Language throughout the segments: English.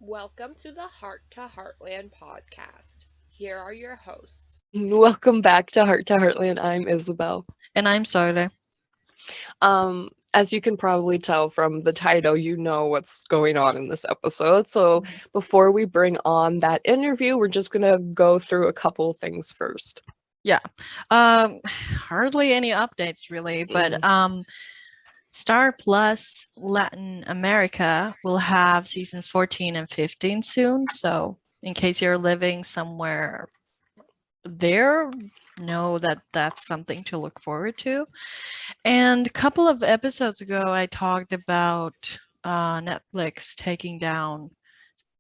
Welcome to the Heart to Heartland podcast. Here are your hosts. Welcome back to Heartland. I'm Isabelle. And I'm Soile. As you can probably tell from the title, you know what's going on in this episode. So before we bring on that interview, we're just gonna go through a couple of things first. Yeah. Hardly any updates really, but Star Plus Latin America will have seasons 14 and 15 soon. So in case you're living somewhere there, know that that's something to look forward to. And a couple of episodes ago, I talked about Netflix taking down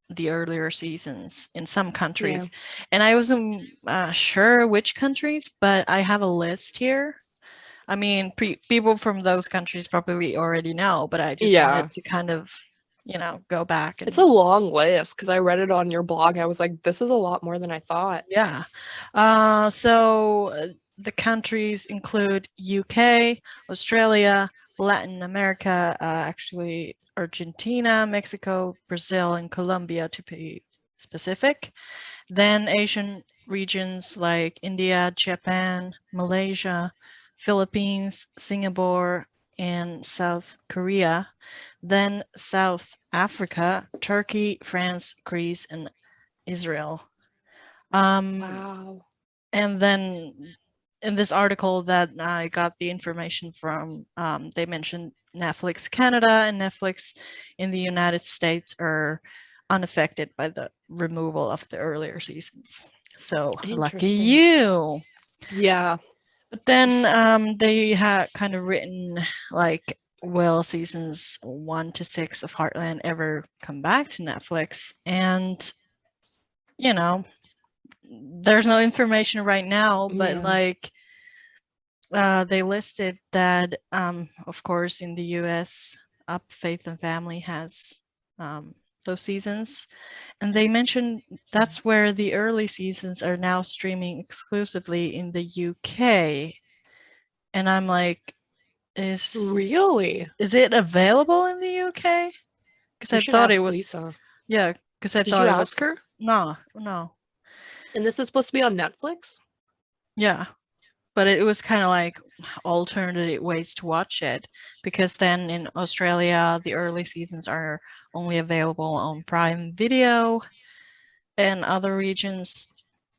the earlier seasons in some countries. And I wasn't sure which countries, but I have a list here. I mean, people from those countries probably already know, but I just wanted to kind of, go back. It's a long list because I read it on your blog. I was like, this is a lot more than I thought. Yeah. So the countries include UK, Australia, Latin America, actually Argentina, Mexico, Brazil, and Colombia to be specific. Then Asian regions like India, Japan, Malaysia, Philippines, Singapore, and South Korea. Then South Africa, Turkey, France, Greece, and Israel. Wow. And then in this article that I got the information from, they mentioned Netflix Canada and Netflix in the United States are unaffected by the removal of the earlier seasons. So lucky you. Yeah. But then they had kind of written like, will seasons 1 to 6 of Heartland ever come back to Netflix? And there's no information right now, but like they listed that of course in the US Up Faith and Family has those seasons, and they mentioned that's where the early seasons are now streaming exclusively in the UK. And I'm like, is it available in the UK? Because I thought it was Lisa. Yeah, because I Did thought you it ask was her? No. And this is supposed to be on Netflix? Yeah. But it was kind of like alternative ways to watch it, because then in Australia, the early seasons are only available on Prime Video, and other regions,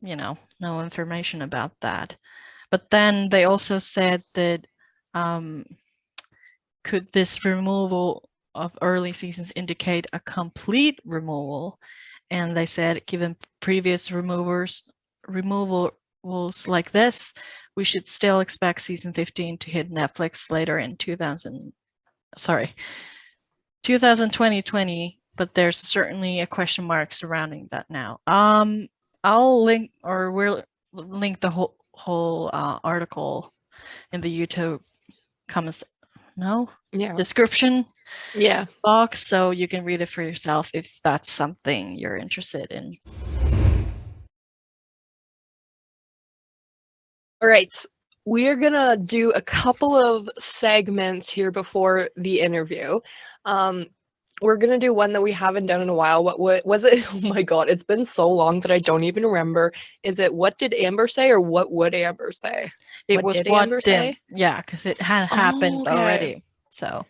no information about that. But then they also said that could this removal of early seasons indicate a complete removal? And they said, given previous removals like this, we should still expect season 15 to hit Netflix later in 2020, but there's certainly a question mark surrounding that now. I'll link, or we'll link the whole article in the YouTube comments. Description box, so you can read it for yourself if that's something you're interested in. All right, we are gonna do a couple of segments here before the interview. We're gonna do one that we haven't done in a while. What was it? Oh my god, it's been so long that I don't even remember. Is it what did Amber say, or what would Amber say? It was what Amber say? Yeah, because it had happened already. So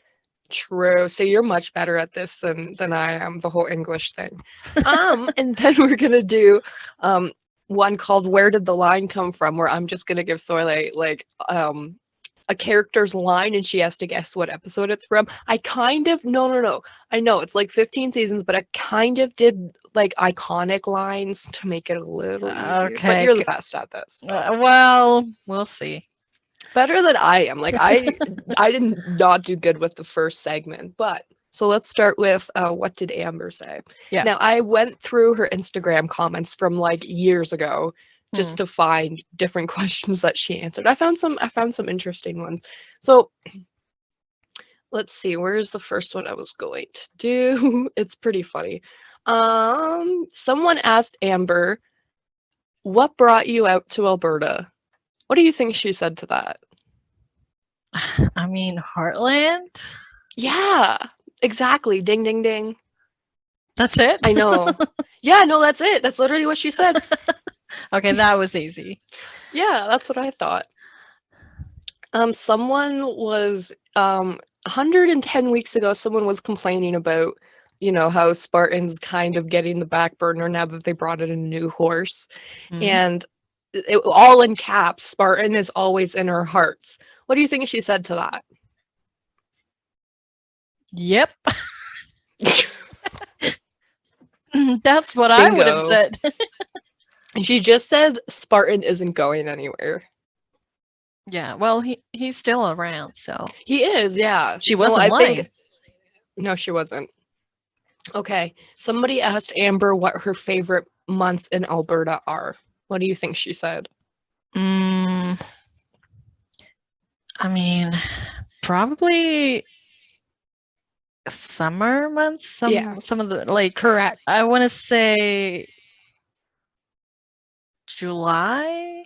true. So you're much better at this than I am. The whole English thing. And then we're gonna do one called "Where Did the Line Come From?" where I'm just gonna give Soile like a character's line and she has to guess what episode it's from. I kind of no. I know it's like 15 seasons, but I kind of did like iconic lines to make it a little easier. Okay, but you're the best at this. So. Well, we'll see. Better than I am. Like I did not do good with the first segment, but so let's start with what did Amber say? Yeah. Now I went through her Instagram comments from like years ago just to find different questions that she answered. I found some interesting ones. So let's see, where's the first one I was going to do? It's pretty funny. Someone asked Amber, what brought you out to Alberta? What do you think she said to that? I mean, Heartland? Yeah, exactly. Ding, ding, ding. That's it? I know. Yeah, no, that's it. That's literally what she said. Okay, that was easy. Yeah, that's what I thought. Someone was 110 weeks ago, someone was complaining about, how Spartan's kind of getting the back burner now that they brought in a new horse. Mhm. And all in caps, Spartan is always in our hearts. What do you think she said to that? Yep. That's what I would have Bingo. said. She just said Spartan isn't going anywhere. Yeah, well, he's still around, so He is, yeah. she wasn't I lying. think no, she wasn't. Okay. Somebody asked Amber what her favorite months in Alberta are. What do you think she said? I mean, probably summer months. Yeah. Some of the like. Correct. I want to say July.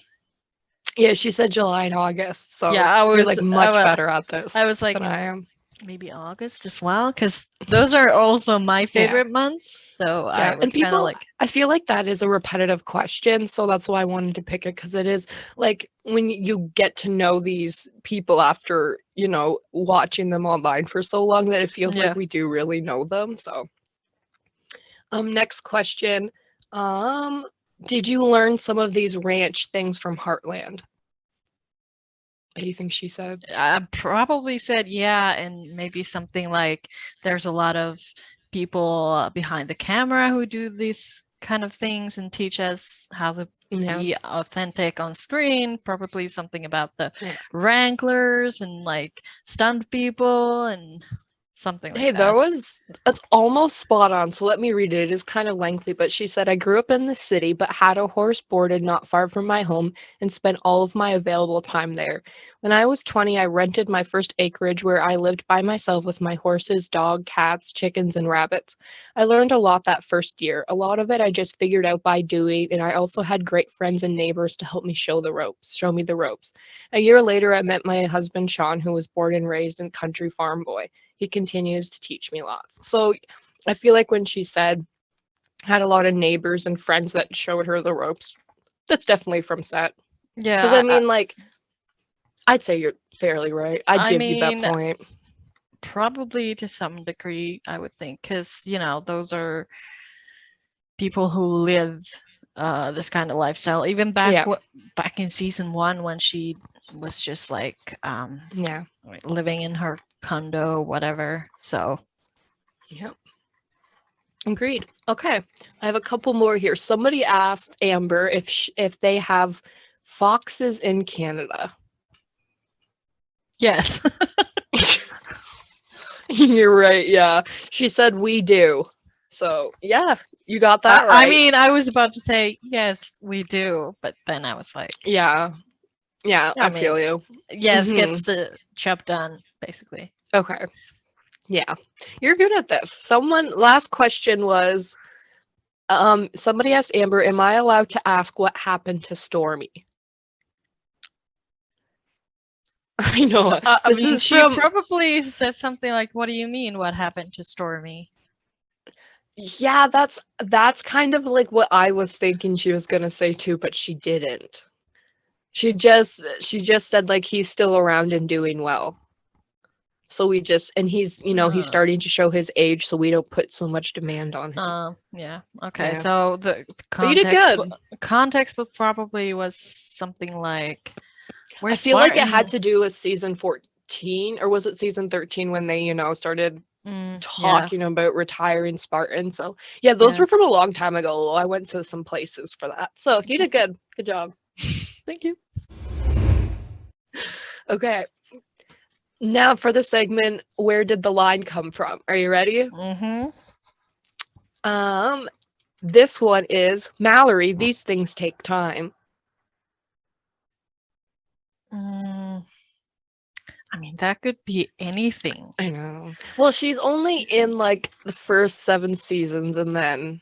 Yeah, she said July and August. So Yeah, you're like much better at this I was like than I am. maybe August as well, because those are also my favorite months. So Yeah, I was and kind of people, like, I feel like that is a repetitive question, so that's why I wanted to pick it, because it is like when you get to know these people after, watching them online for so long that it feels Yeah. like we do really know them. So, next question. Did you learn some of these ranch things from Heartland? What do you think she said? I probably said yeah, and maybe something like there's a lot of people behind the camera who do these kind of things and teach us how to Yeah. be authentic on screen. Probably something about the Yeah. wranglers and like stunt people and something like Hey, that. that's almost spot on. So let me read it. It is kind of lengthy, but she said, I grew up in the city, but had a horse boarded not far from my home and spent all of my available time there. When I was 20, I rented my first acreage where I lived by myself with my horses, dog, cats, chickens, and rabbits. I learned a lot that first year. A lot of it I just figured out by doing, and I also had great friends and neighbors to help me show me the ropes. A year later, I met my husband, Sean, who was born and raised in country farm boy. He continues to teach me lots. So I feel like when she said had a lot of neighbors and friends that showed her the ropes, that's definitely from set. Yeah, Because I mean, like, I'd say you're fairly right. I'd give you that point. probably to some degree, I would think, because those are people who live this kind of lifestyle. Even back in season 1, when she was just like living in her condo, whatever. So yep, agreed. Okay, I have a couple more here. Somebody asked Amber if they have foxes in Canada. Yes. You're right. Yeah, she said we do. So yeah, you got that right. I mean, I was about to say yes, we do, but then I was like, yeah, I feel you. Yes, gets the job done, basically. Okay. Yeah, you're good at this. Last question was, somebody asked Amber, am I allowed to ask what happened to Stormy? I know. She probably said something like, what do you mean, what happened to Stormy? Yeah, that's kind of like what I was thinking she was gonna say too, but she didn't. She just said like he's still around and doing well. So and he's he's starting to show his age, so we don't put so much demand on him. Yeah. Okay. Yeah. So the context probably was something like, I feel like it had to do with season 14, or was it season 13 when they, started talking about retiring Spartan. So yeah, those were from a long time ago. I went to some places for that. So you did good. Good job. Thank you. Okay. Now for the segment, where did the line come from? Are you ready? This one is, Mallory, these things take time. I mean, that could be anything. I know. Well, she's only in like the first 7 seasons, and then,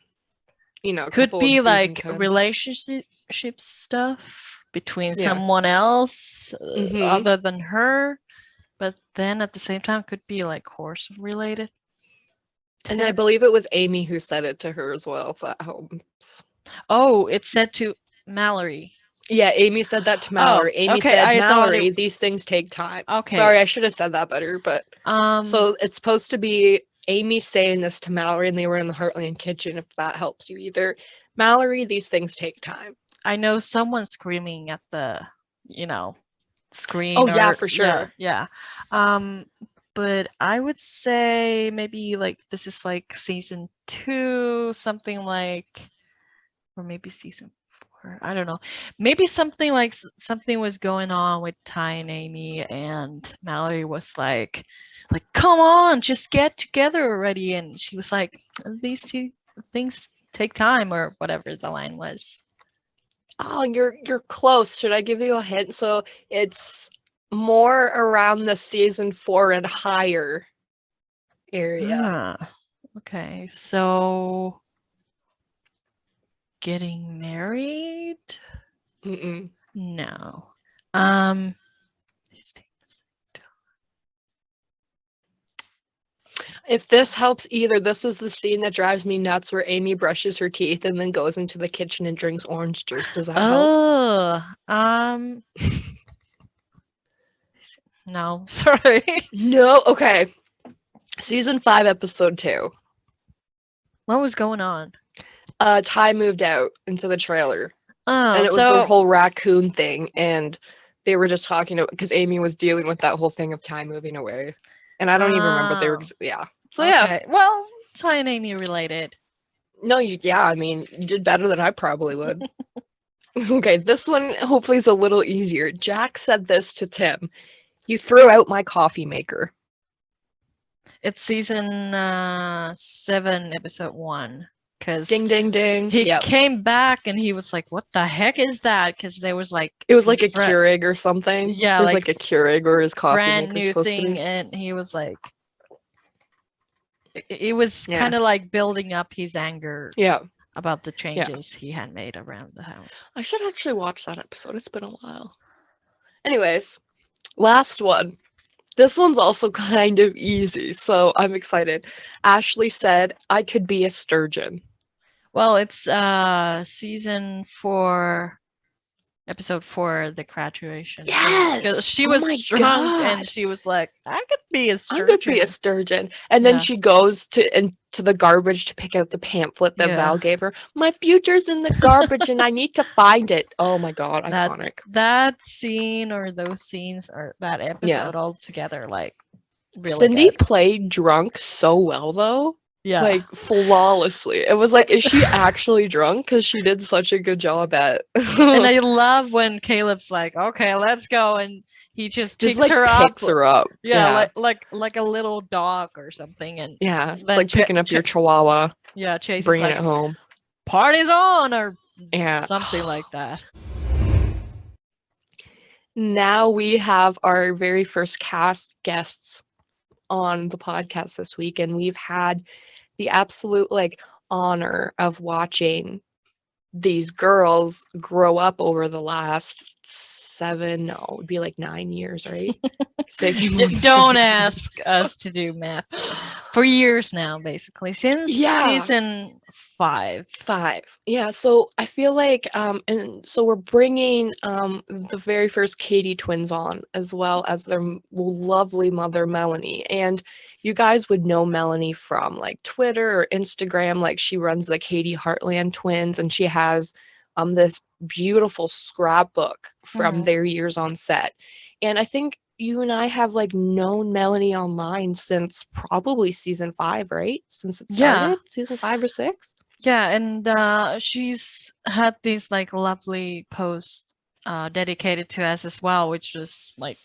could be like relationship stuff between someone else other than her, but then at the same time could be like horse related. And I believe it was Amy who said it to her as well, if that helps. Oh, it said to Mallory. Yeah, Amy said that to Mallory. Amy okay, said, I thought Mallory, it- these things take time. Okay. Sorry, I should have said that better, but Um, so it's supposed to be Amy saying this to Mallory, and they were in the Heartland kitchen, if that helps you either. Mallory, these things take time. I know someone screaming at the, you know, screen. Oh, yeah, or- for sure. Yeah. But I would say maybe like this is like season 2, something like, or maybe season 4. I don't know. Maybe something like something was going on with Ty and Amy, and Mallory was like, come on, just get together already. And she was like, these two things take time, or whatever the line was. Oh, you're close. Should I give you a hint? So it's more around the season 4 and higher area. Okay, so getting married? Mm-mm. No. These things. If this helps either, this is the scene that drives me nuts where Amy brushes her teeth and then goes into the kitchen and drinks orange juice. Does that help? Oh, no, sorry. No, okay. Season 5, episode 2. What was going on? Ty moved out into the trailer. Oh, And it was their whole raccoon thing, and they were just talking because Amy was dealing with that whole thing of Ty moving away. And I don't even remember what they were, yeah. So yeah. Okay. Well, Ty and Amy related. No, I mean, you did better than I probably would. Okay, this one hopefully is a little easier. Jack said this to Tim. You threw out my coffee maker. It's season 7, episode 1. Because Ding, ding, ding. he Yep. came back and he was like, what the heck is that? Because there was like... It was like a this Keurig or something. Yeah, There's like like a Keurig or his coffee brand maker's new supposed to thing, be. and he was like... It was Yeah. kind of like building up his anger Yeah. about the changes he had made around the house. I should actually watch that episode. It's been a while. Anyways, last one. This one's also kind of easy, so I'm excited. Ashley said, I could be a sturgeon. Well, it's season 4, episode 4, the graduation. Yes! Because she Oh was my drunk God. and she was like, I could be a I sturgeon. could be a sturgeon. And then Yeah. she goes into the garbage to pick out the pamphlet that Yeah. Val gave her. My future's in the garbage and I need to find it. Oh my God, iconic. That scene, or those scenes, or that episode all together, like, really Cindy good. played drunk so well, though. Yeah. Like, flawlessly. It was like, is she actually drunk? Because she did such a good job at... And I love when Caleb's like, okay, let's go. And he just picks like her picks up. her up. Yeah, like a little dog or something. And Yeah, it's then like picking up your chihuahua, yeah, Chase bringing is it like, home. party's on, or Yeah. something like that. Now we have our very first cast guests on the podcast this week, and we've had the absolute like honor of watching these girls grow up over the last 7, no, it would be like 9 years, right? Don't ask us to do math. For years now, basically, since season 5. 5. Yeah, so I feel like and so we're bringing the very first Katie twins on, as well as their lovely mother Melanie. And you guys would know Melanie from like Twitter or Instagram. Like, she runs the Katie Heartland twins, and she has this beautiful scrapbook from their years on set. And I think you and I have like known Melanie online since probably season 5, right? Since it started, season 5 or 6. Yeah, and she's had these like lovely posts dedicated to us as well, which was like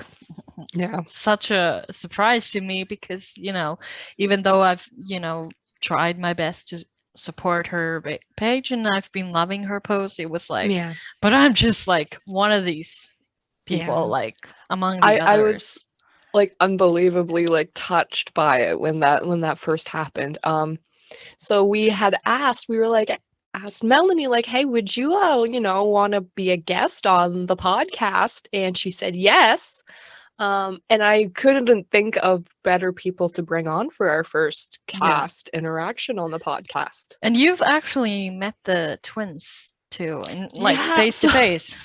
such a surprise to me, because even though I've tried my best to support her page and I've been loving her posts, it was like, but I'm just like one of these people, like among the others. I was like unbelievably like touched by it when that first happened. So we asked Melanie, like, hey, would you want to be a guest on the podcast? And she said yes. And I couldn't think of better people to bring on for our first cast interaction on the podcast. And you've actually met the twins too, in like Yeah, face to face.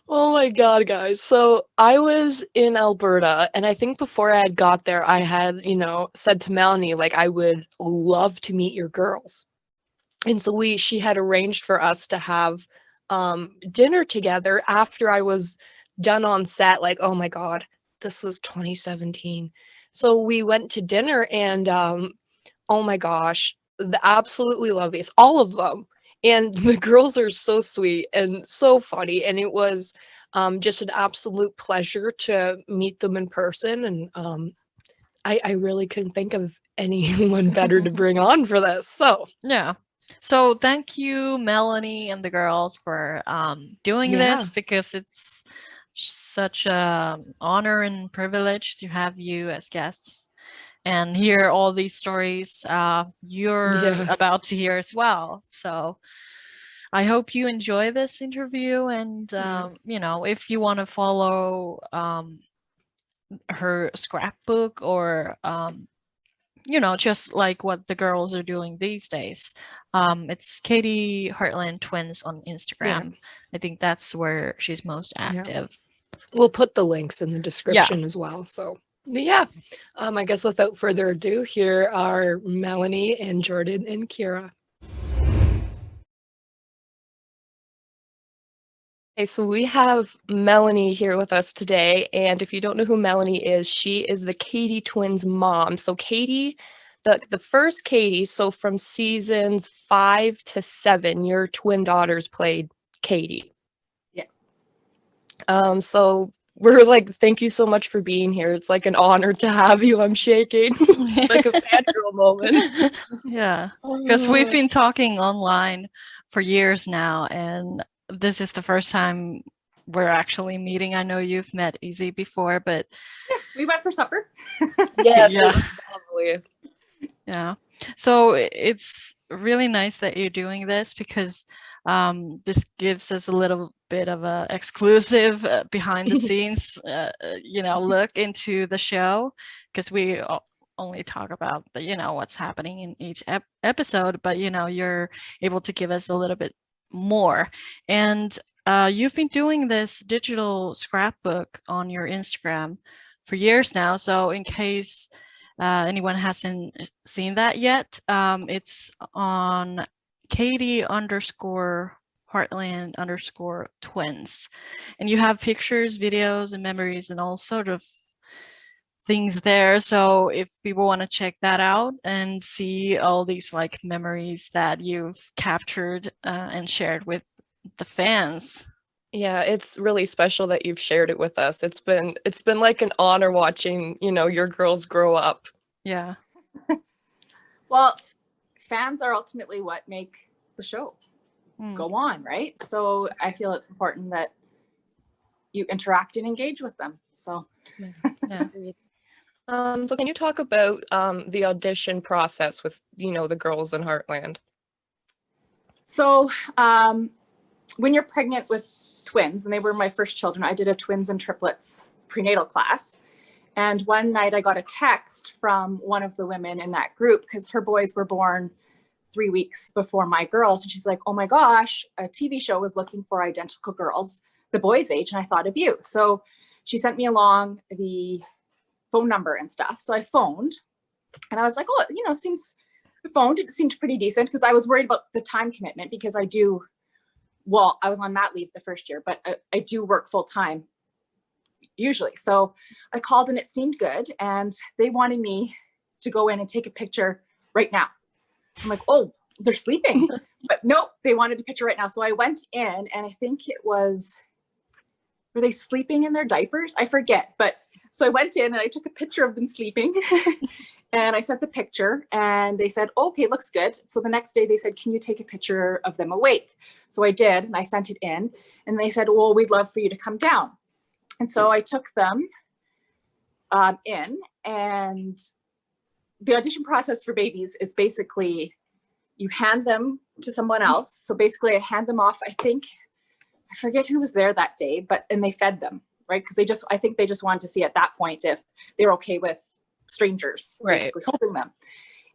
Oh my God, guys. So I was in Alberta, and I think before I had got there, I had, said to Melanie, like, I would love to meet your girls. And so she had arranged for us to have dinner together after I was done on set. Like, oh my God, this was 2017. So we went to dinner, and oh my gosh, the absolutely loveliest, all of them. And the girls are so sweet and so funny. And it was just an absolute pleasure to meet them in person. And I really couldn't think of anyone better to bring on for this. So Yeah. So thank you, Melanie and the girls, for doing this, because it's such a honor and privilege to have you as guests and hear all these stories you're about to hear as well. So I hope you enjoy this interview, and if you want to follow her scrapbook, or just like what the girls are doing these days. It's Katie Heartland Twins on Instagram. I think that's where she's most active. We'll put the links in the description as well. So I guess without further ado, here are Melanie and Jordan and Kira. Okay, so we have Melanie here with us today, and if you don't know who Melanie is, she is the Katie twins' mom. So Katie, the first Katie, so from seasons 5 to 7, your twin daughters played Katie. Yes. So we're like, thank you so much for being here. It's like an honor to have you. I'm shaking. Like a fangirl moment. Yeah, because we've been talking online for years now, and this is the first time we're actually meeting. I know you've met Izzy before, but yeah, we went for supper. Yes, yeah. Yeah. So it's really nice that you're doing this, because this gives us a little bit of a exclusive behind the scenes, look into the show, because we only talk about the, what's happening in each episode, but you're able to give us a little bit more. And you've been doing this digital scrapbook on your Instagram for years now. So in case anyone hasn't seen that yet, it's on Katie_Heartland_twins. And you have pictures, videos, and memories and all sort of things there. So if people want to check that out and see all these like memories that you've captured and shared with the fans. Yeah, it's really special that you've shared it with us. It's been like an honor watching, your girls grow up. Yeah. Well, fans are ultimately what make the show go on, right? So I feel it's important that you interact and engage with them. So yeah. So can you talk about the audition process with, the girls in Heartland? So when you're pregnant with twins, and they were my first children, I did a twins and triplets prenatal class. And one night I got a text from one of the women in that group, because her boys were born 3 weeks before my girls. And she's like, oh my gosh, a TV show was looking for identical girls, the boys' age, and I thought of you. So she sent me along the phone number and stuff. So I phoned, and I was like, oh, it seemed pretty decent, because I was worried about the time commitment, because I was on mat leave the first year, but I do work full time usually. So I called, and it seemed good. And they wanted me to go in and take a picture right now. I'm like, oh, they're sleeping. But nope, they wanted a picture right now. So I went in, and I think were they sleeping in their diapers? I forget. But so I went in and I took a picture of them sleeping and I sent the picture, and they said, okay, looks good. So the next day they said, can you take a picture of them awake? So I did, and I sent it in, and they said, well, we'd love for you to come down. And so I took them in, and the audition process for babies is basically you hand them to someone else. So basically I hand them off, I forget who was there that day, and they fed them. right? Because I think they just wanted to see at that point if they're okay with strangers basically holding them.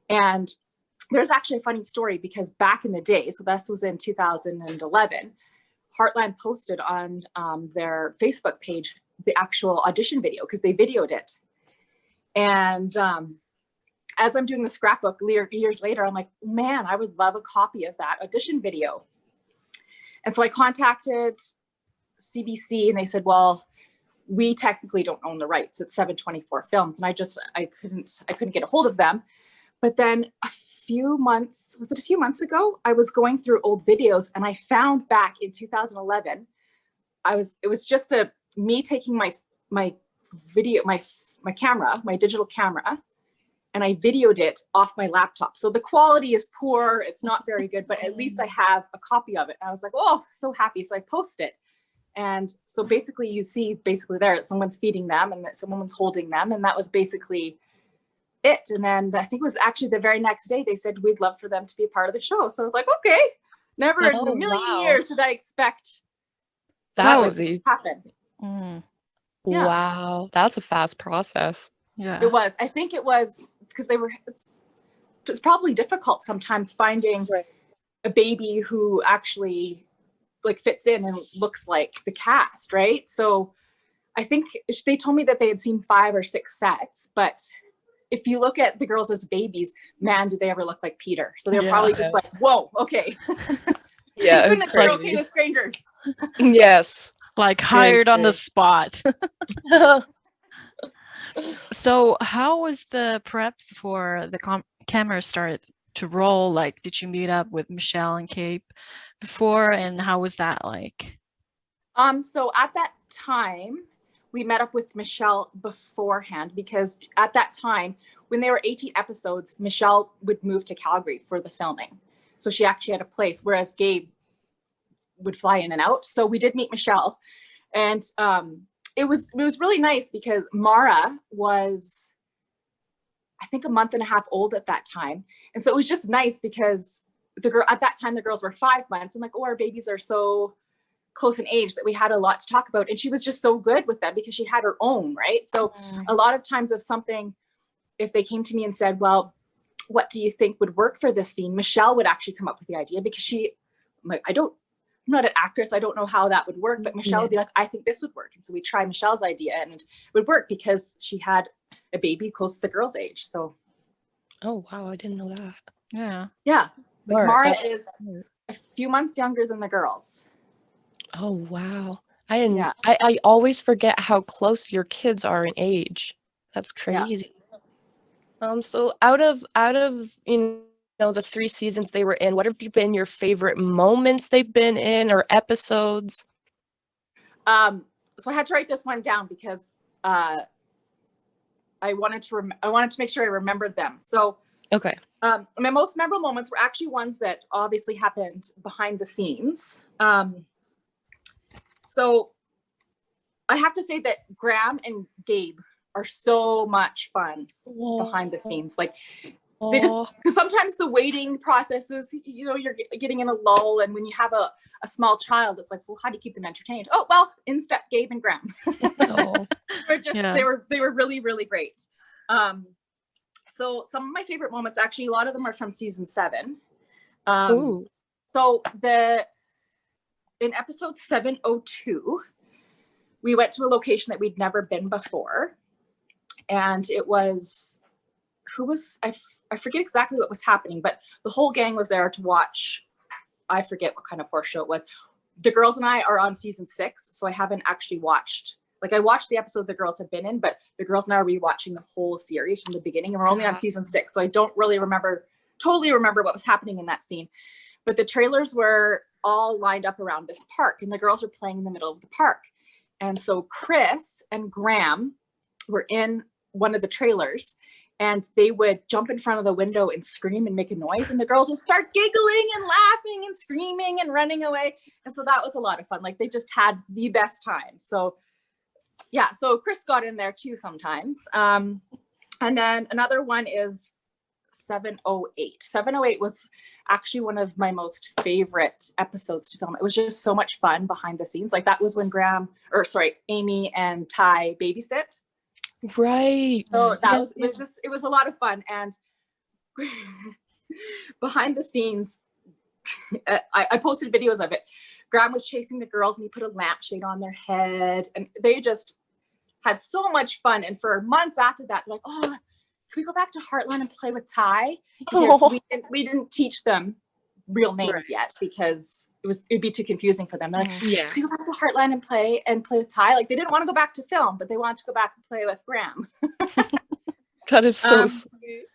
And there's actually a funny story because back in the day, so this was in 2011, Heartland posted on their Facebook page the actual audition video because they videoed it. And as I'm doing the scrapbook years later, I'm like, man, I would love a copy of that audition video. And so I contacted CBC and they said, well, we technically don't own the rights. It's 724 Films. And I couldn't get a hold of them. But then a few months ago, I was going through old videos and I found back in 2011, it was just me taking my camera, my digital camera, and I videoed it off my laptop. So the quality is poor. It's not very good, but at least I have a copy of it. And I was like, oh, so happy. So I post it. And so basically you see there that someone's feeding them and that someone's holding them. And that was basically it. And then I think it was actually the very next day, they said, we'd love for them to be a part of the show. So I was like, okay, never in a million years did I expect that was easy. Happen. Mm. Yeah. Wow. That's a fast process. Yeah. It was. I think it was because it's probably difficult sometimes finding a baby who actually like fits in and looks like the cast, right? So I think they told me that they had seen 5 or 6 sets, but if you look at the girls as babies, man, do they ever look like Peter? So they're probably just like, whoa, okay. Yeah, goodness, they're okay with strangers. Yes. Like hired on the spot. So how was the prep for the camera started to roll? Like, did you meet up with Michelle and Cape before, and how was that like? So at that time, we met up with Michelle beforehand because at that time, when there were 18 episodes, Michelle would move to Calgary for the filming. So she actually had a place, whereas Gabe would fly in and out. So we did meet Michelle, and it was really nice because Mara was, I think, a month and a half old at that time. And so it was just nice because at that time, the girls were 5 months. I'm like, oh, our babies are so close in age that we had a lot to talk about. And she was just so good with them because she had her own, right? So a lot of times if they came to me and said, well, what do you think would work for this scene? Michelle would actually come up with the idea because I'm not an actress. I don't know how that would work, but Michelle would be like, I think this would work. And so we try Michelle's idea and it would work because she had a baby close to the girl's age. So. Oh, wow. I didn't know that. Yeah. Yeah. Like Mara is smart. a few months younger than the girls. Oh, wow. I always forget how close your kids are in age. That's crazy. Yeah. So out of the 3 seasons they were in, what have been your favorite moments they've been in or episodes? So I had to write this one down because I wanted to make sure I remembered them. So okay. My most memorable moments were actually ones that obviously happened behind the scenes. So I have to say that Graham and Gabe are so much fun behind the scenes. Like they just, because sometimes the waiting processes, you're getting in a lull, and when you have a small child, it's like, well, how do you keep them entertained? Oh, well, in step Gabe and Graham. They were really, really great. So some of my favorite moments, actually, a lot of them are from season 7. So in episode 702, we went to a location that we'd never been before. And it was, I forget exactly what was happening, but the whole gang was there to watch. I forget what kind of horse show it was. The girls and I are on season 6, so I haven't actually watched. Like, I watched the episode the girls have been in, but the girls and I are rewatching the whole series from the beginning, and we're only on season 6, so I don't really totally remember what was happening in that scene. But the trailers were all lined up around this park, and the girls were playing in the middle of the park. And so Chris and Graham were in one of the trailers, and they would jump in front of the window and scream and make a noise, and the girls would start giggling and laughing and screaming and running away. And so that was a lot of fun. Like, they just had the best time. So yeah, so Chris got in there too sometimes. And then another one is 708. 708 was actually one of my most favorite episodes to film. It was just so much fun behind the scenes. Like that was when Amy and Ty babysit. Right. So that it was a lot of fun. And behind the scenes, I posted videos of it. Graham was chasing the girls and he put a lampshade on their head and they just had so much fun. And for months after that, they're like, oh, can we go back to Heartland and play with Ty? Because we didn't teach them real names yet because it'd be too confusing for them. They're like, can we go back to Heartland and play with Ty? Like they didn't want to go back to film, but they wanted to go back and play with Graham. That is so sweet.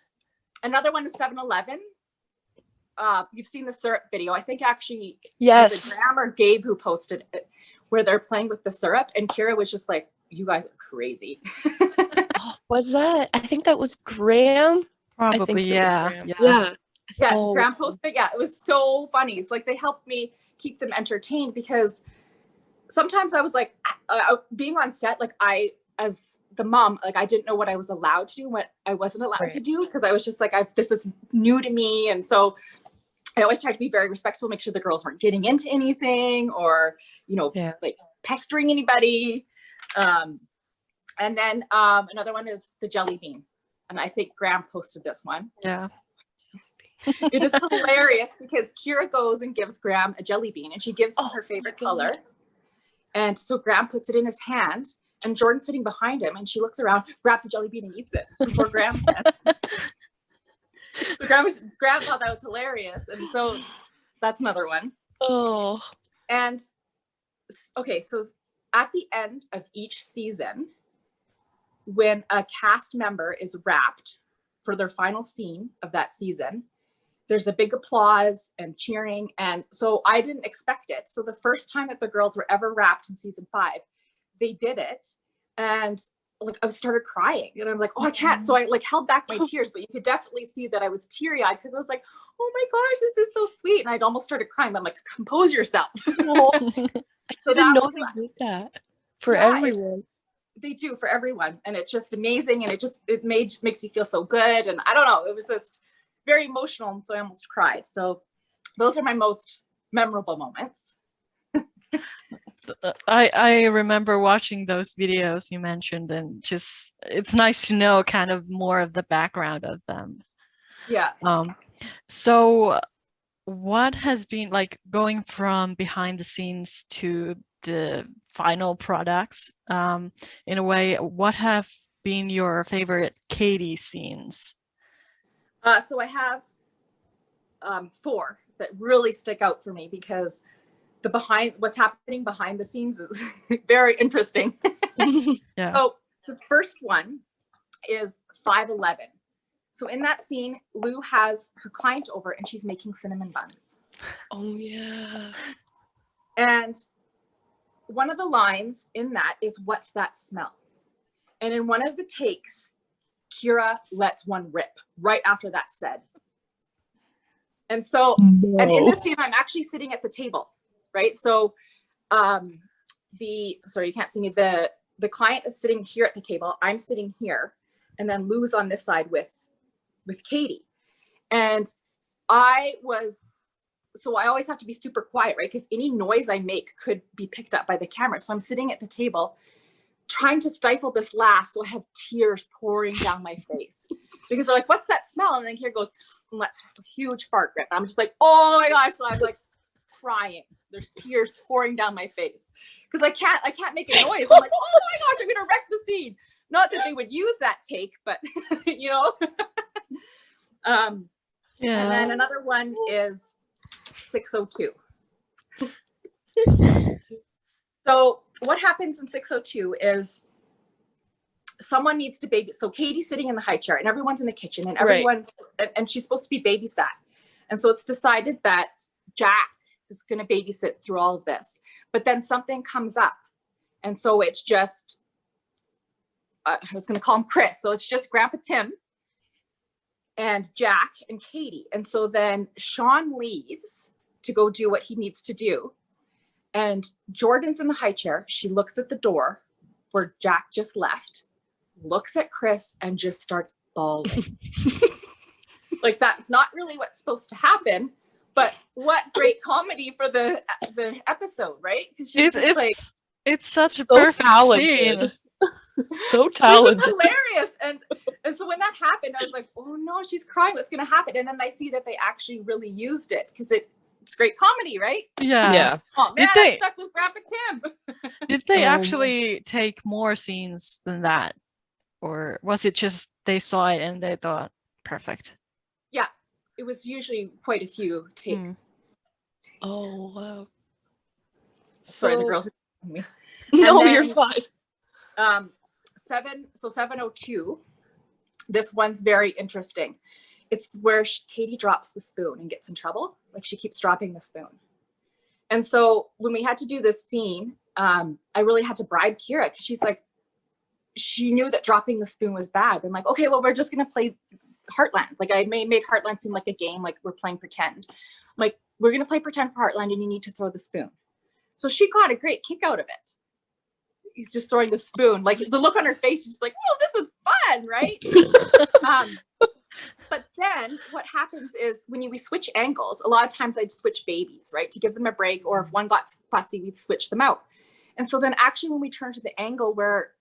Another one is 7-Eleven. You've seen the syrup video. I think actually yes, was it Graham or Gabe who posted it where they're playing with the syrup and Kira was just like, you guys are crazy. Was that? I think that was Graham. Probably, yeah. Graham posted. Yeah, it was so funny. It's like they helped me keep them entertained because sometimes I was like, being on set, like as the mom, like I didn't know what I was allowed to do, what I wasn't allowed to do, because I was just like, this is new to me, and so I always tried to be very respectful, make sure the girls weren't getting into anything or like pestering anybody. And then another one is the jelly bean, and I think Graham posted this one. Yeah. It is hilarious because Kira goes and gives Graham a jelly bean and she gives him her favorite color. And so Graham puts it in his hand and Jordan's sitting behind him and she looks around, grabs the jelly bean and eats it before Graham can. So Graham thought that was hilarious. And so that's another one. Oh. And okay, so at the end of each season, when a cast member is wrapped for their final scene of that season, there's a big applause and cheering. And so I didn't expect it. So the first time that the girls were ever wrapped in season 5, they did it. And like I started crying and I'm like, oh, I can't. So I like held back my tears, but you could definitely see that I was teary-eyed because I was like, oh my gosh, this is so sweet. And I'd almost started crying. But I'm like, compose yourself. I didn't know they did that for everyone. They do for everyone. And it's just amazing. And it makes you feel so good. And I don't know, it was just very emotional. And so I almost cried. So those are my most memorable moments. I remember watching those videos you mentioned, and just it's nice to know kind of more of the background of them. Yeah. So what has been like going from behind the scenes to the final products, in a way, what have been your favorite Katie scenes? So I have 4 that really stick out for me because what's happening behind the scenes is very interesting. Yeah. So the first one is 5-11. So in that scene, Lou has her client over and she's making cinnamon buns. Oh yeah. And one of the lines in that is, what's that smell? And in one of the takes, Kira lets one rip right after that's said. And so, and in this scene, I'm actually sitting at the table, right? So sorry, you can't see me. The client is sitting here at the table. I'm sitting here. And then Lou's on this side with Katie. And I always have to be super quiet, right? Because any noise I make could be picked up by the camera. So I'm sitting at the table trying to stifle this laugh. So I have tears pouring down my face because they're like, what's that smell? And then here goes, and lets a huge fart rip. I'm just like, oh my gosh. So I'm like crying. There's tears pouring down my face because I can't make a noise. I'm like, oh my gosh, I'm going to wreck the scene. Not that they would use that take, but you know. Yeah. And then another one is 602. So what happens in 602 is someone needs to baby. So Katie's sitting in the high chair and everyone's in the kitchen and and she's supposed to be babysat. And so it's decided that Jack is going to babysit through all of this, but then something comes up. And so it's just, I was going to call him Chris. So it's just Grandpa Tim and Jack and Katie. And so then Sean leaves to go do what he needs to do. And Jordan's in the high chair. She looks at the door where Jack just left, looks at Chris and just starts bawling. Like that's not really what's supposed to happen. But what great comedy for the episode, right? Because she was just like, it's such a So perfect talented. scene. So this is talented. hilarious. And so when that happened, I was like, oh no, she's crying. What's going to happen? And then I see that they actually really used it because it's great comedy, right? Yeah. Oh man, I'm stuck with Grandpa Tim. Did they Oh, actually take more scenes than that? Or was it just they saw it and they thought, perfect? Yeah, it was usually quite a few takes. Oh wow. Sorry, the girl who me. No, then, you're fine. 702. This one's very interesting. It's where Katie drops the spoon and gets in trouble. Like she keeps dropping the spoon. And so when we had to do this scene, I really had to bribe Kira because she's like, she knew that dropping the spoon was bad. I'm like, okay, well, we're just going to play Heartland. Like I made Heartland seem like a game, like we're playing pretend. I'm like, we're going to play pretend for Heartland and you need to throw the spoon. So she got a great kick out of it. He's just throwing the spoon. Like the look on her face, she's like, oh, this is fun, right? But then what happens is when we switch angles, a lot of times I'd switch babies, right? To give them a break, or if one got fussy, we'd switch them out. And so then actually when we turn to the angle where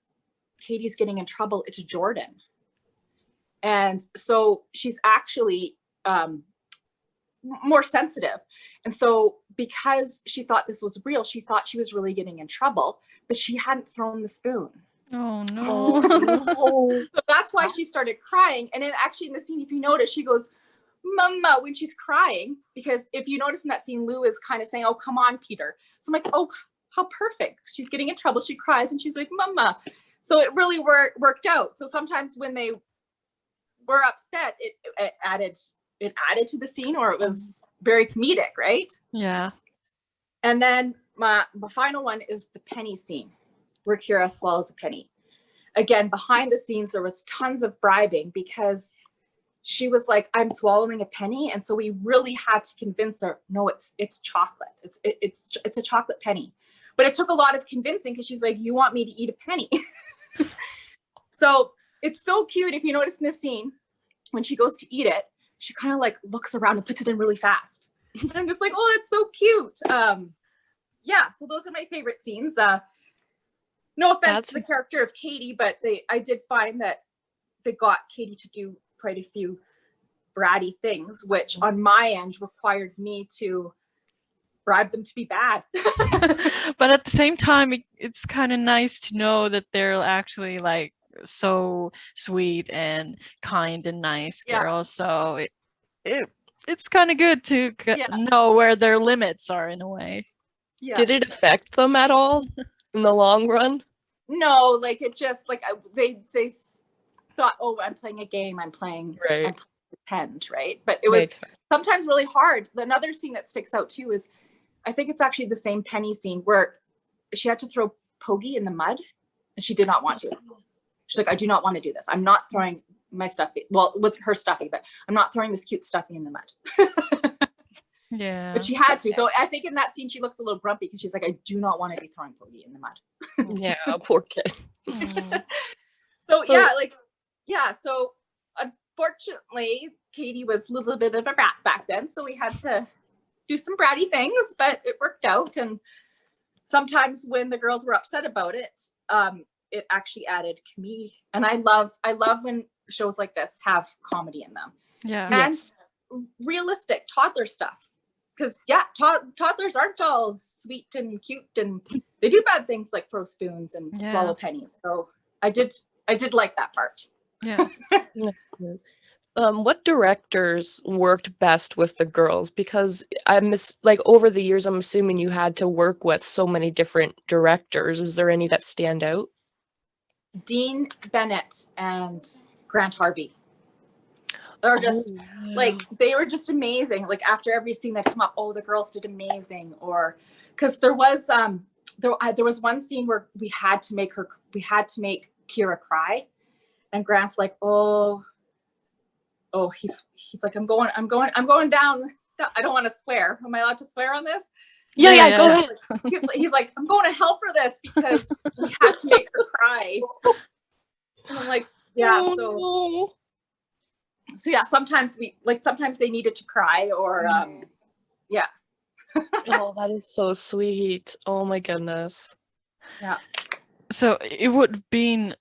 Katie's getting in trouble, it's Jordan. And so she's actually more sensitive. And so because she thought this was real, she thought she was really getting in trouble, but she hadn't thrown the spoon. Oh no. Oh, So that's why she started crying. And then actually in the scene, if you notice, she goes, Mama, when she's crying, because if you notice in that scene, Lou is kind of saying, oh, come on, Peter. So I'm like, oh, how perfect. She's getting in trouble. She cries and she's like, Mama. So it really worked out. So sometimes when they were upset, it added to the scene, or it was very comedic, right? Yeah. And then my final one is the penny scene where Kira swallows a penny. Again, behind the scenes, there was tons of bribing because she was like, I'm swallowing a penny. And so we really had to convince her, no, it's chocolate. It's a chocolate penny. But it took a lot of convincing because she's like, you want me to eat a penny? So it's so cute. If you notice in this scene, when she goes to eat it, she kind of like looks around and puts it in really fast. And I'm just like, oh, that's so cute. Yeah, so those are my favorite scenes. No offense to the character of Katie, but I did find that they got Katie to do quite a few bratty things, which on my end required me to bribe them to be bad. But at the same time, it's kind of nice to know that they're actually like so sweet and kind and nice girls. So it's kind of good to know where their limits are in a way. Yeah. Did it affect them at all in the long run? No, like it just like they thought, oh, I'm playing a game. I'm playing pretend, right? But it was sometimes really hard. Another scene that sticks out too is, I think it's actually the same penny scene where she had to throw Pogi in the mud and she did not want to. She's like, I do not want to do this. I'm not throwing my stuffy. Well, it was her stuffy, but I'm not throwing this cute stuffy in the mud. Yeah. But she had to. So I think in that scene, she looks a little grumpy because she's like, I do not want to be throwing Pogi in the mud. Yeah, poor kid. So unfortunately, Katie was a little bit of a brat back then. So we had to do some bratty things, but it worked out. And sometimes when the girls were upset about it, it actually added comedy. And I love when shows like this have comedy in them. Yeah. And realistic toddler stuff. Because toddlers aren't all sweet and cute, and they do bad things like throw spoons and swallow pennies. So I did like that part. Yeah. What directors worked best with the girls? Because over the years, I'm assuming you had to work with so many different directors. Is there any that stand out? Dean Bennett and Grant Harvey are just they were just amazing. Like after every scene that come up, oh, the girls did amazing. Or because there was one scene where we had to make Kira cry, and Grant's like, oh, he's like, I'm going down. I don't want to swear. Am I allowed to swear on this? Yeah, go ahead. He's like, I'm going to hell for this because we had to make her cry. And I'm like, yeah. So yeah, sometimes they needed to cry or yeah. Oh, that is so sweet. Oh my goodness. Yeah. So it would have been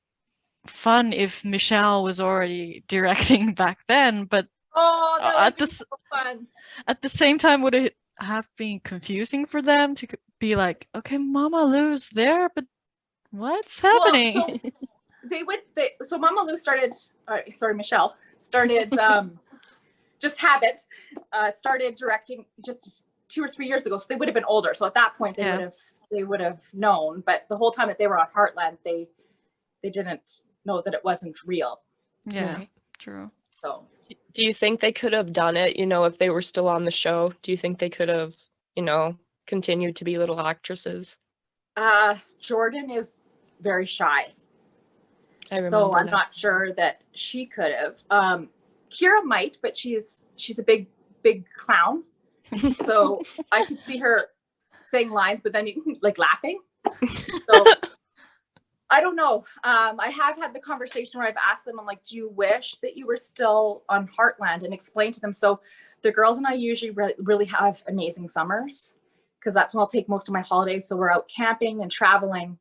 fun if Michelle was already directing back then, but Oh, that would at be the so fun. at the same time, would it have been confusing for them to be like, okay, Mama Lou's there, but what's happening? So Mama Lou started, Michelle started just habit, started directing just 2 or 3 years ago. So they would have been older. So at that point they would have known, but the whole time that they were on Heartland, they didn't know that it wasn't real. Yeah, Right. true. So Do you think they could have done it, if they were still on the show? Do you think they could have, continued to be little actresses? Jordan is very shy. I remember So I'm that. not sure that she could have. Kira might, but she's a big clown. So I could see her saying lines, but then like laughing. So I don't know. I have had the conversation where I've asked them, I'm like, do you wish that you were still on Heartland, and explain to them. So the girls and I usually really have amazing summers, because that's when I'll take most of my holidays. So we're out camping and traveling.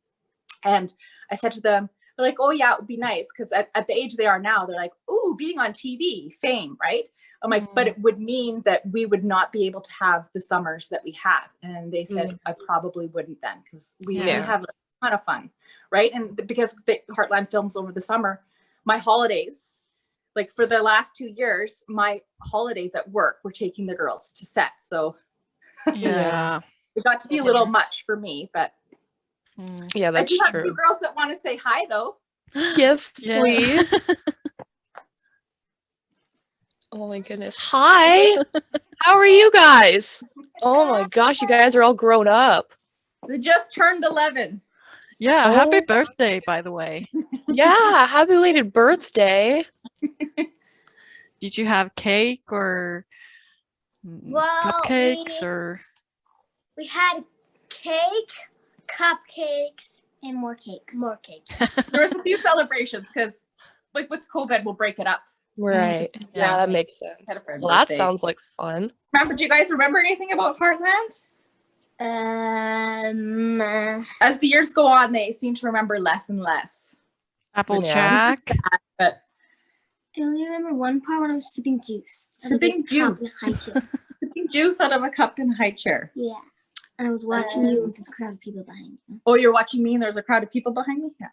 And I said to them, they're like, oh yeah, it would be nice. Because at the age they are now, they're like, ooh, being on TV, fame, right? I'm like, but it would mean that we would not be able to have the summers that we have. And they said, I probably wouldn't then, because we have a ton of fun, right? And because the Heartland films over the summer, my holidays, like for the last 2 years, my holidays at work were taking the girls to set. So Yeah. it got to be a little much for me, but Yeah, I that's do have true. 2 girls that want to say hi though. Yes, Yeah. please. Oh my goodness. Hi. How are you guys? Oh my gosh, you guys are all grown up. They just turned 11. Yeah, Oh. happy birthday, by the way. Yeah, happy belated birthday. Did you have cake or cupcakes or? We had cake, cupcakes, and more cake. More cake. There was a few celebrations because, like with COVID, we'll break it up. Right. Yeah, that makes sense. Had a friend Well, that birthday. sounds like fun. Do you guys remember anything about Heartland? As the years go on, they seem to remember less and less. Applejack. But I only remember one part when I was sipping juice. Sipping juice. Sipping juice out of a cup in a high chair. Yeah. And I was watching you with this crowd of people behind you. Oh, you're watching me and there's a crowd of people behind me? Yeah.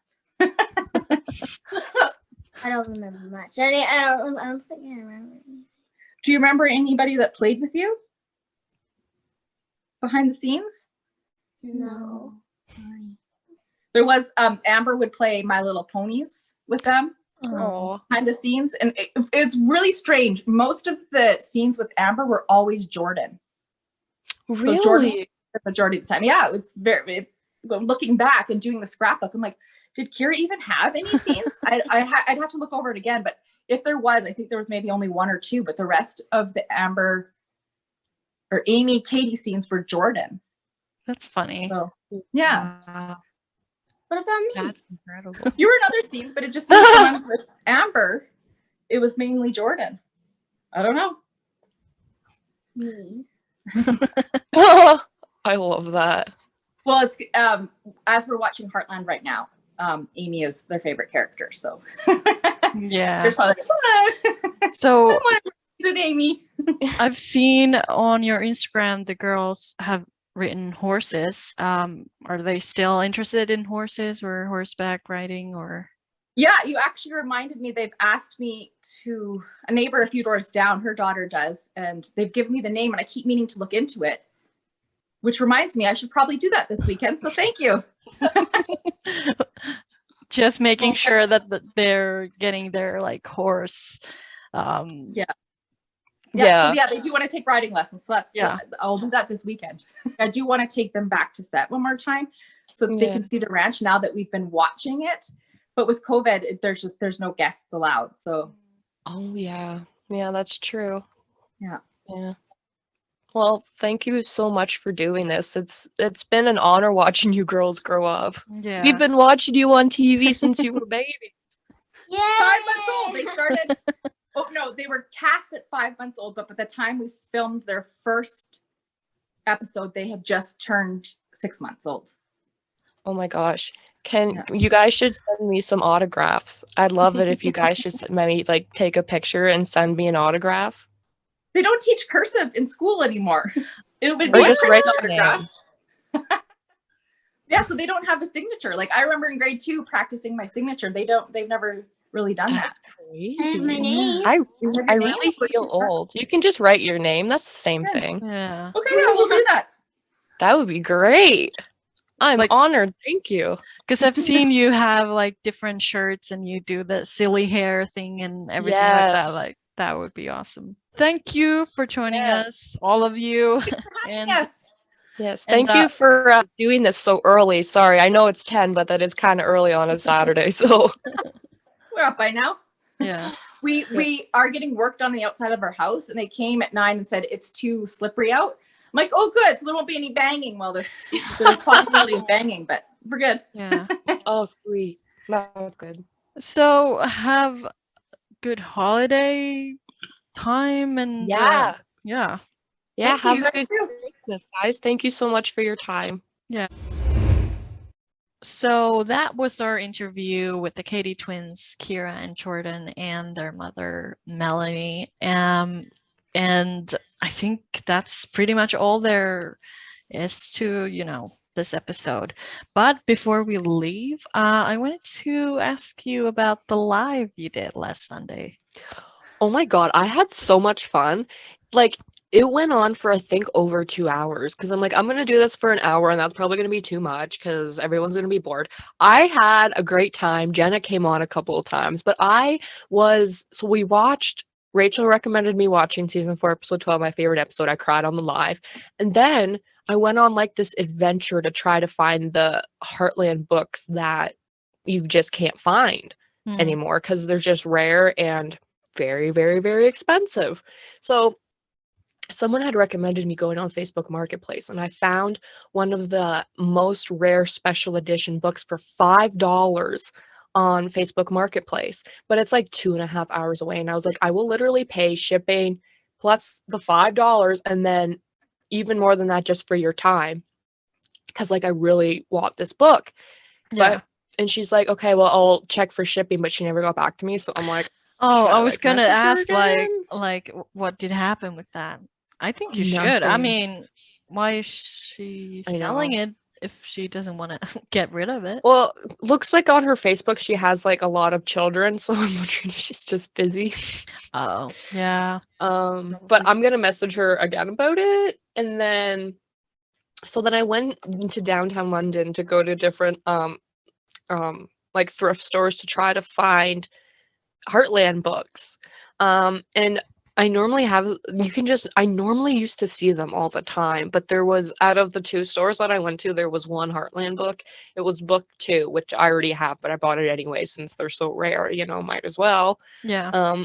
I don't remember much. I don't think I remember. Do you remember anybody that played with you? Behind the scenes? No. There was Amber would play My Little Ponies with them Oh. behind the scenes, and it's really strange. Most of the scenes with Amber were always Jordan. Really? So Jordan the majority of the time. Yeah, it was looking back and doing the scrapbook, I'm like, did Kira even have any scenes? I'd have to look over it again, but if there was, I think there was maybe only 1 or 2, but the rest of the Amber or Amy, Katie scenes were Jordan. That's funny. So yeah. Wow. What about me? That's incredible. You were in other scenes, but it just seems the ones with Amber, it was mainly Jordan. I don't know. Me. Oh, I love that. Well, it's as we're watching Heartland right now, Amy is their favorite character. So Yeah. there's probably like, So I want to with Amy. I've seen on your Instagram the girls have written horses. Are they still interested in horses or horseback riding or? Yeah, you actually reminded me. They've asked me to, a neighbor a few doors down, her daughter does, and they've given me the name, and I keep meaning to look into it. Which reminds me, I should probably do that this weekend. So thank you. Just making sure that they're getting their like horse. Yeah. Yeah. So yeah, they do want to take riding lessons. So that's Yeah. I'll do that this weekend. I do want to take them back to set one more time so that they can see the ranch now that we've been watching it. But with COVID, there's no guests allowed. So Oh yeah. Yeah, that's true. Yeah. Yeah. Well, thank you so much for doing this. It's been an honor watching you girls grow up. Yeah. We've been watching you on TV since you were babies. Yay! 5 months old. They started Oh no, they were cast at 5 months old, but by the time we filmed their first episode, they had just turned 6 months old. Oh my gosh. Can Yeah. you guys should send me some autographs. I'd love it if you guys should maybe like take a picture and send me an autograph. They don't teach cursive in school anymore. It would Or be a just printed write your autograph. name. Yeah, so they don't have a signature. Like I remember in grade 2 practicing my signature. They've never really done that. That's crazy. I have my name. I You have I your really name? feel old. You can just write your name. That's the same Yeah. thing. Yeah. Okay, yeah, we'll do that. That would be great. I'm Like- honored. Thank you. Because I've seen you have like different shirts and you do the silly hair thing and everything like that. Yes. Like that would be awesome. Thank you for joining Yes. us, all of you. And Yes. Yes. And, Thank you for doing this so early. Sorry, I know it's 10, but that is kind of early on a Saturday. So We're up by now. yeah. We are getting work done on the outside of our house, and they came at 9 and said it's too slippery out. I'm like, oh, good. So there won't be any banging. Well, there's possibility of banging, but we're good. Yeah. oh, sweet. That's good. So have good holiday time and Yeah. yeah. Yeah. Thank Have you a guys good too. Christmas, guys. Thank you so much for your time. So that was our interview with the Katie twins, Kira and Jordan, and their mother, Melanie. And I think that's pretty much all there is to, this episode. But before we leave, I wanted to ask you about the live you did last Sunday. Oh my God, I had so much fun. Like, it went on for, I think, over 2 hours because I'm like, I'm going to do this for an hour and that's probably going to be too much because everyone's going to be bored. I had a great time. Jenna came on a couple of times, but so we watched, Rachel recommended me watching season 4, episode 12, my favorite episode. I cried on the live. And then I went on like this adventure to try to find the Heartland books that you just can't find anymore because they're just rare and very, very, very expensive. So someone had recommended me going on Facebook Marketplace, and I found one of the most rare special edition books for $5 on Facebook Marketplace, but it's like 2.5 hours away. And I was like, I will literally pay shipping plus the $5 and then even more than that just for your time because like I really want this book. Yeah. And she's like, okay, well, I'll check for shipping, but she never got back to me. So I'm like, Oh, should I I, was like, gonna message her ask again? like what did happen with that? I think you should. I Nothing. mean, why is she I selling know. it if she doesn't want to get rid of it? Well, looks like on her Facebook she has like a lot of children, so I'm wondering if she's just busy. Oh, yeah. But I'm gonna message her again about it, and then I went into downtown London to go to different like thrift stores to try to find Heartland books. And I normally used to see them all the time, but there was, out of the 2 stores that I went to, there was one Heartland book. It was book 2, which I already have, but I bought it anyway since they're so rare, might as well. Yeah.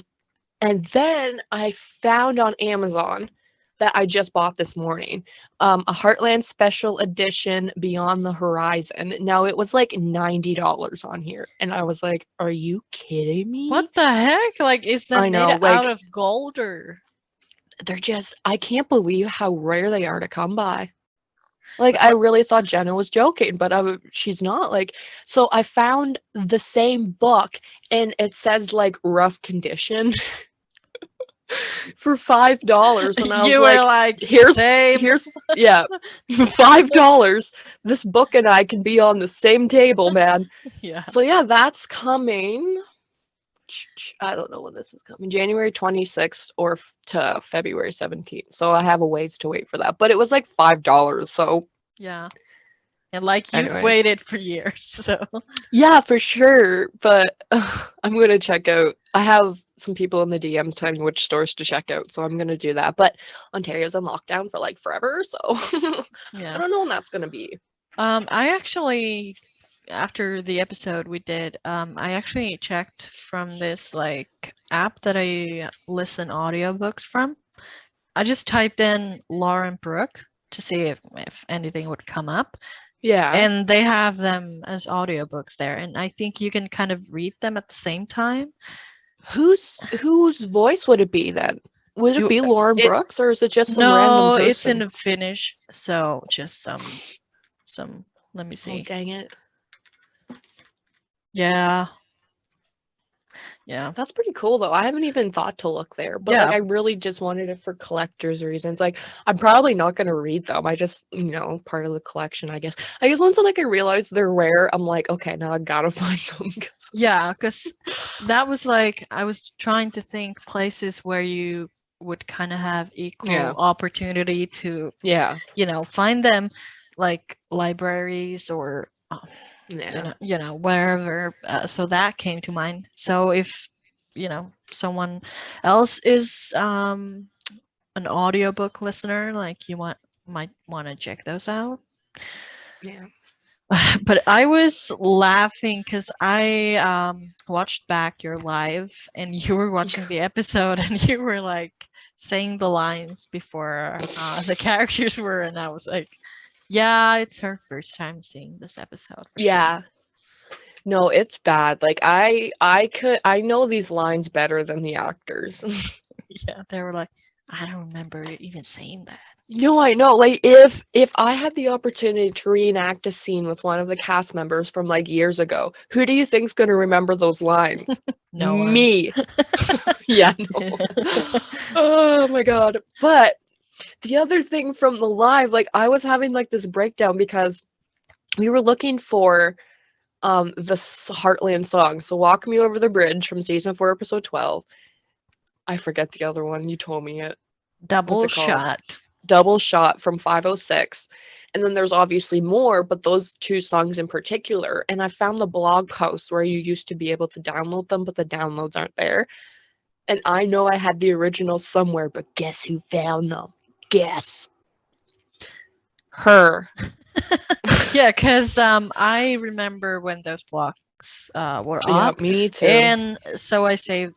And then I found on Amazon that I just bought this morning, a Heartland special edition Beyond the Horizon. Now it was like $90 on here, and I was like, "Are you kidding me?" What the heck? Like, is that I know, made like- out of gold or? They're just, I can't believe how rare they are to come by. Like, I really thought Jenna was joking, but she's not. Like, so I found the same book, and it says like rough condition for $5, and I was You like, were like, here's same. yeah, $5. This book and I can be on the same table, man. Yeah. So yeah, that's coming. I don't know when this is coming. January 26th or to February 17th. So I have a ways to wait for that. But it was like $5. So Yeah. And like you've Anyways. waited for years, so yeah, for sure. But I'm going to check out. I have some people in the DM telling me which stores to check out. So I'm going to do that. But Ontario's in lockdown for like forever. So I yeah. don't know when that's going to be. I actually, after the episode we did, I actually checked from this like app that I listen audiobooks from. I just typed in Lauren Brooke to see if anything would come up. Yeah. And they have them as audiobooks there. And I think you can kind of read them at the same time. Whose voice would it be then? Would it You- be Lauren it- Brooks, or is it just some random No, person? it's in Finnish, so just some. Let me Oh, see. dang it. Yeah, yeah, That's pretty cool though. I haven't even thought to look there, but Yeah. like I really just wanted it for collector's reasons. Like I'm probably not gonna read them. I just, part of the collection, I guess. I guess once like I realize they're rare, I'm like, okay, now I gotta find them. yeah. Because that was like I was trying to think places where you would kind of have equal Yeah. opportunity to, Yeah. find them, like libraries or Yeah. wherever. So that came to mind. So if someone else is an audiobook listener, like you might want to check those out. Yeah. But I was laughing because I watched back your live and you were watching the episode and you were like saying the lines before the characters were, and I was like, yeah, it's her first time seeing this episode. For Yeah. No, it's bad. Like I know these lines better than the actors. Sure. Yeah, they were like, I don't remember even saying that. No, I know. Like if I had the opportunity to reenact a scene with one of the cast members from like years ago, who do you think's gonna remember those lines? No one. Me. Yeah, no. Oh my god. But the other thing from the live, like I was having like this breakdown because we were looking for the Heartland song. So Walk Me Over the Bridge from season 4, episode 12. I forget the other one. You told me it. Double What's it called? shot. Double Shot from 506. And then there's obviously more, but those two songs in particular. And I found the blog posts where you used to be able to download them, but the downloads aren't there. And I know I had the originals somewhere, but guess who found them? Guess. Her. Yeah, because I remember when those blocks were Yeah, up, me too. and so I saved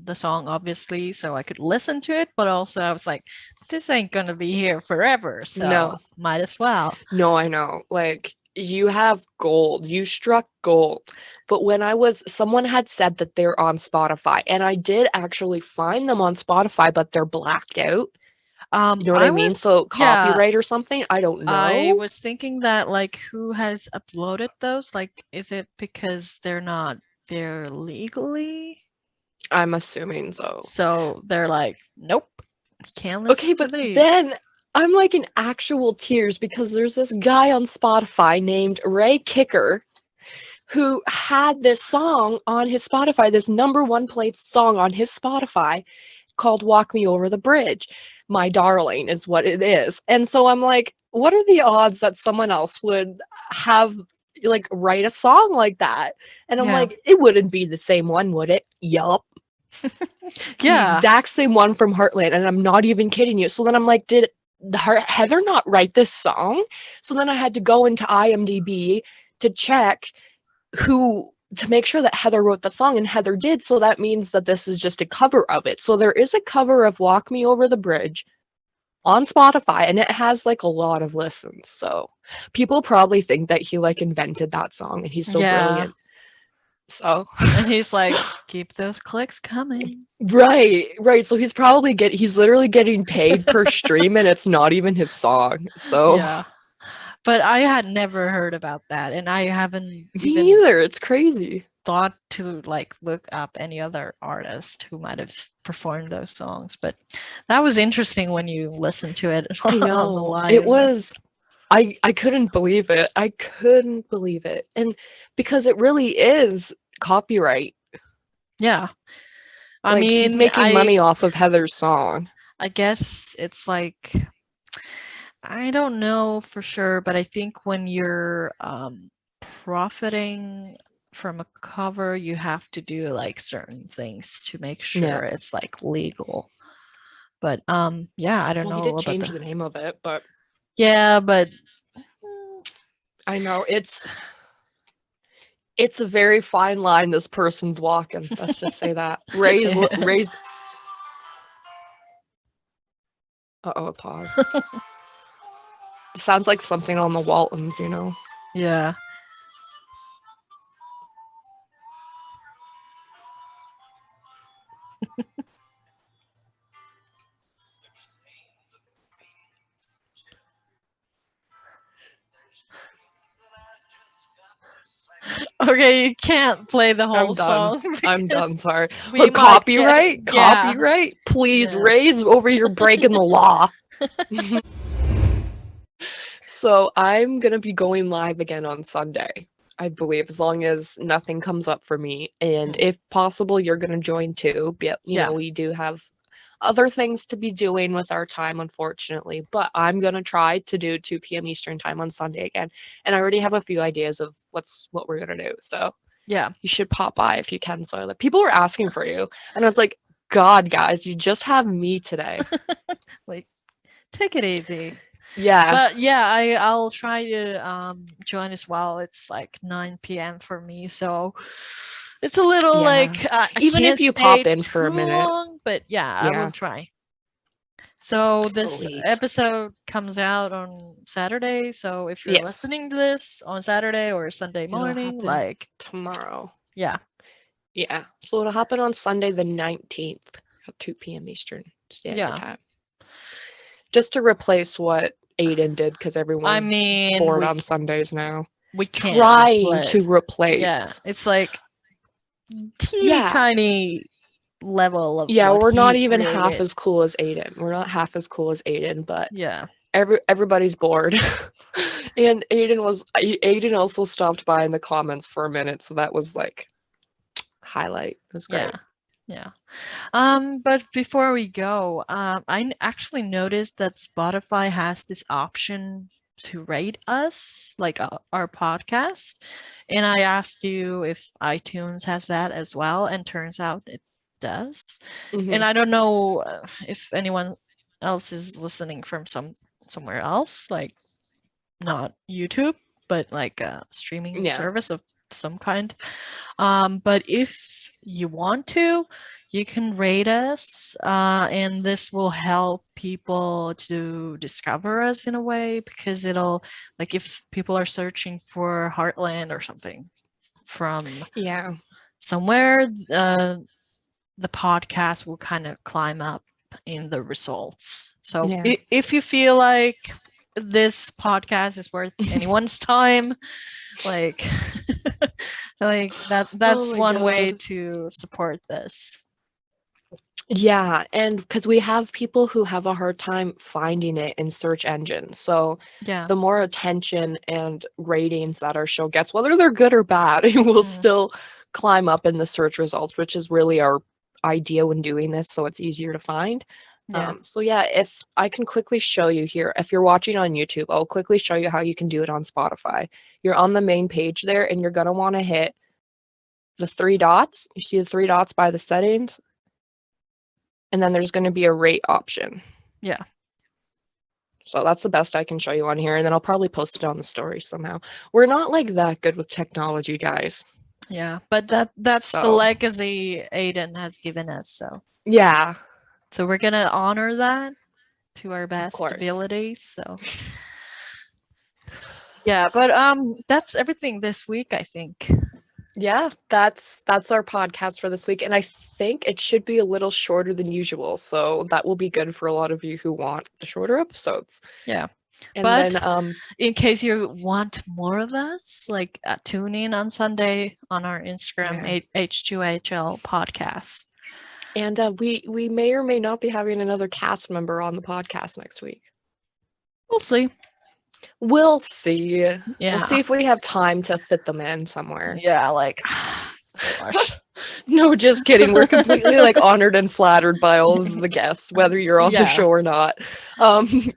the song obviously so I could listen to it, but also I was like, this ain't gonna be here forever, so No. might as well. No, I know. Like, you have gold. You struck gold. But when someone had said that they're on Spotify, and I did actually find them on Spotify, but they're blacked out. You know what I mean? So yeah, copyright or something? I don't know. I was thinking that, like, who has uploaded those? Like, is it because they're not there legally? I'm assuming so. So they're like, nope, you can't listen Okay, to but these. then I'm like in actual tears because there's this guy on Spotify named Ray Kicker who had this song on his Spotify, this #1 played song on his Spotify called Walk Me Over the Bridge. My darling is what it is. And so I'm like, what are the odds that someone else would have like write a song like that? And I'm Yeah. like, it wouldn't be the same one, would it? Yup. The Yeah. exact same one from Heartland, and I'm not even kidding you. So then I'm like, did Heather not write this song? So then I had to go into IMDb to check to make sure that Heather wrote the song, and Heather did. So that means that this is just a cover of it. So there is a cover of Walk Me Over the Bridge on Spotify, and it has like a lot of listens. So people probably think that he like invented that song and he's so brilliant. So And he's like, keep those clicks coming. right. So he's literally getting paid per stream, and it's not even his song. So Yeah. But I had never heard about that, and I haven't me even either. It's crazy. thought to like look up any other artist who might have performed those songs. But that was interesting when you listened to it I on the know. live. It was I couldn't believe it. I couldn't believe it. And because it really is copyright. Yeah. I Like, mean, he's making money off of Heather's song. I guess it's like, I don't know for sure, but I think when you're profiting from a cover, you have to do like certain things to make sure Yeah. it's like legal. But yeah, I don't Well, know he did about change the name of it, but Yeah, but I know it's a very fine line this person's walking. Let's just say that. Ray's. Uh-oh, pause. Sounds like something on the Waltons, you know. yeah. Okay, you can't play the whole I'm done. song. I'm done. because Sorry. we But might copyright, yeah. copyright. Please Yeah. raise over your breaking the law. So I'm gonna be going live again on Sunday, I believe, as long as nothing comes up for me. And if possible, you're gonna join too. But you Yeah. know, we do have other things to be doing with our time, unfortunately. But I'm gonna try to do 2 p.m. Eastern time on Sunday again. And I already have a few ideas of what we're gonna do. So Yeah. you should pop by if you can, Soile. People were asking for you. And I was like, God, guys, you just have me today. Like, take it easy. Yeah. But yeah, I'll try to join as well. It's like 9 p.m. for me, so it's a little Yeah. like I Even if can't you stay pop in for a too minute. long, but yeah, I Yeah. will try. So this Sweet. episode comes out on Saturday. So if you're Yes. listening to this on Saturday or Sunday It'll morning, happen like tomorrow. yeah, Yeah. So it'll happen on Sunday the 19th at 2 p.m. Eastern Standard Yeah. Time. Just to replace what Aiden did, because I everyone's mean bored on Sundays now. we can't Trying to replace. Yeah, it's like teeny Yeah. tiny level of Yeah, what we're not he even really half did. as cool as Aiden. We're not half as cool as Aiden, but Yeah. everybody's bored. And Aiden also stopped by in the comments for a minute, so that was like highlight. It was great. Yeah. But before we go, I actually noticed that Spotify has this option to rate us, like our podcast. And I asked you if iTunes has that as well, and turns out it does. Mhm. And I don't know if anyone else is listening from somewhere else, like not YouTube, but like a streaming Yeah. service of some kind. But if you want to, you can rate us, and this will help people to discover us in a way, because it'll, like, if people are searching for Heartland or something from Yeah. somewhere, the podcast will kind of climb up in the results. So Yeah. if you feel like this podcast is worth anyone's time, like like that's Oh my one way God. to support this. Yeah, and because we have people who have a hard time finding it in search engines. So Yeah. the more attention and ratings that our show gets, whether they're good or bad, it will still climb up in the search results, which is really our idea when doing this, so it's easier to find. Yeah. So yeah, if I can quickly show you here, if you're watching on YouTube, I'll quickly show you how you can do it on Spotify. You're on the main page there, and you're going to want to hit the 3 dots. You see the 3 dots by the settings? And then there's going to be a rate option. Yeah. So that's the best I can show you on here, and then I'll probably post it on the story somehow. We're not like that good with technology, guys. Yeah, but that's the So- legacy Aiden has given us, so Yeah. we're gonna honor that to our best course. abilities. So yeah, but that's everything this week, I think. Yeah, that's our podcast for this week, and I think it should be a little shorter than usual, so that will be good for a lot of you who want the shorter episodes. Yeah. And But then in case you want more of us, like tune in on Sunday on our Instagram, H2HL podcast. and we may or may not be having another cast member on the podcast next week. We'll see. We'll see. Yeah. We'll see if we have time to fit them in somewhere. Yeah, like gosh. No, just kidding. We're completely like honored and flattered by all of the guests, whether you're on the Yeah. show or not.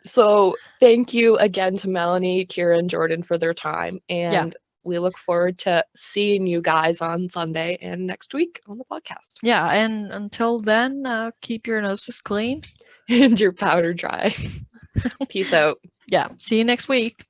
So thank you again to Melanie, Kira, and Jordan for their time. And we look forward to seeing you guys on Sunday and next week on the podcast. Yeah, and until then, keep your noses clean. And your powder dry. Peace out. Yeah, see you next week.